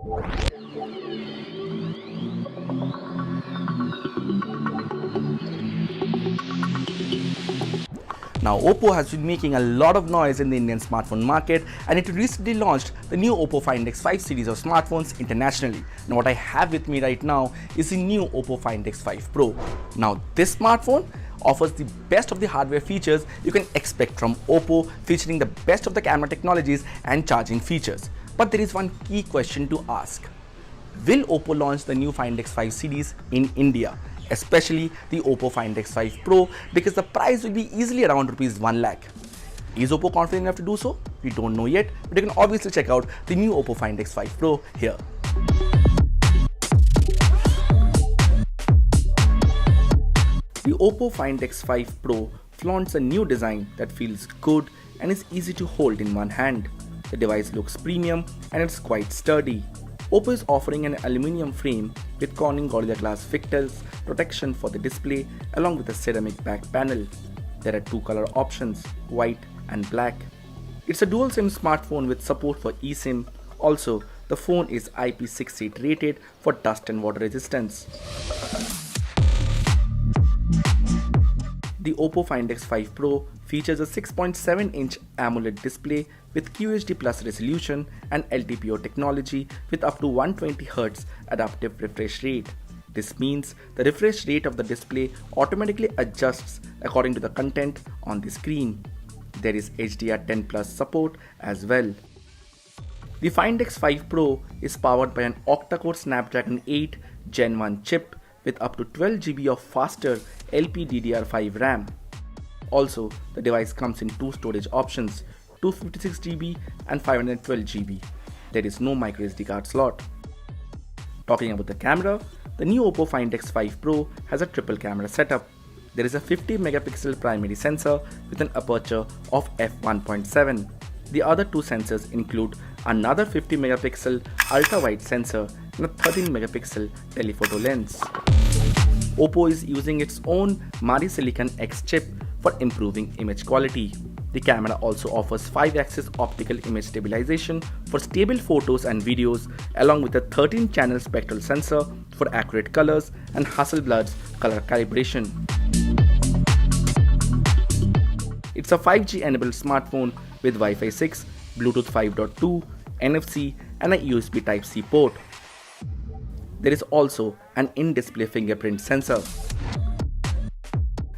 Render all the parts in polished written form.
Now, OPPO has been making a lot of noise in the Indian smartphone market, and it recently launched the new OPPO Find X5 series of smartphones internationally. Now, what I have with me right now is the new OPPO Find X5 Pro. Now, this smartphone offers the best of the hardware features you can expect from OPPO, featuring the best of the camera technologies and charging features. But there is one key question to ask. Will OPPO launch the new Find X5 series in India? Especially the OPPO Find X5 Pro, because the price will be easily around Rs 1 lakh. Is OPPO confident enough to do so? We don't know yet, but you can obviously check out the new OPPO Find X5 Pro here. The OPPO Find X5 Pro flaunts a new design that feels good and is easy to hold in one hand. The device looks premium and it's quite sturdy. OPPO is offering an aluminium frame with Corning Gorilla Glass Victus protection for the display along with a ceramic back panel. There are two color options, white and black. It's a dual SIM smartphone with support for eSIM. Also, the phone is IP68 rated for dust and water resistance. The OPPO Find X5 Pro features a 6.7-inch AMOLED display with QHD Plus resolution and LTPO technology with up to 120Hz adaptive refresh rate. This means the refresh rate of the display automatically adjusts according to the content on the screen. There is HDR10 Plus support as well. The Find X5 Pro is powered by an octa-core Snapdragon 8 Gen 1 chip with up to 12GB of faster LPDDR5 RAM. Also, the device comes in two storage options, 256GB and 512GB. There is no microSD card slot. Talking about the camera, the new OPPO Find X5 Pro has a triple camera setup. There is a 50-megapixel primary sensor with an aperture of f1.7. The other two sensors include another 50-megapixel ultra-wide sensor and a 13-megapixel telephoto lens. OPPO is using its own MariSilicon X chip for improving image quality. The camera also offers 5-axis optical image stabilization for stable photos and videos, along with a 13-channel spectral sensor for accurate colors and Hasselblad's color calibration. It's a 5G-enabled smartphone with Wi-Fi 6, Bluetooth 5.2, NFC and a USB Type-C port. There is also an in-display fingerprint sensor.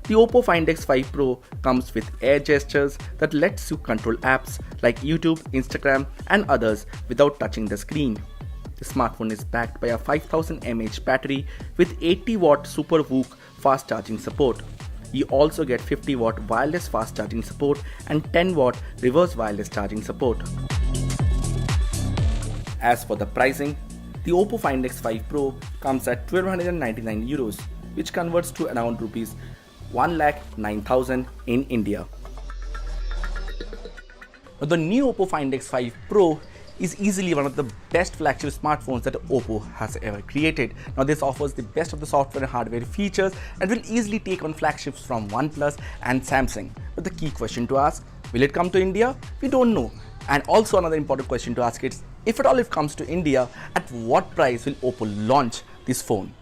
The OPPO Find X5 Pro comes with air gestures that lets you control apps like YouTube, Instagram and others without touching the screen. The smartphone is backed by a 5000 mAh battery with 80-watt SUPERVOOC fast charging support. You also get 50-watt wireless fast charging support and 10-watt reverse wireless charging support. As for the pricing, the OPPO Find X5 Pro comes at €1,299, which converts to around Rs 1,09,000 in India. Now, the new OPPO Find X5 Pro is easily one of the best flagship smartphones that OPPO has ever created. Now, this offers the best of the software and hardware features and will easily take on flagships from OnePlus and Samsung. But the key question to ask, will it come to India? We don't know. And also another important question to ask is, if at all it comes to India, at what price will OPPO launch this phone?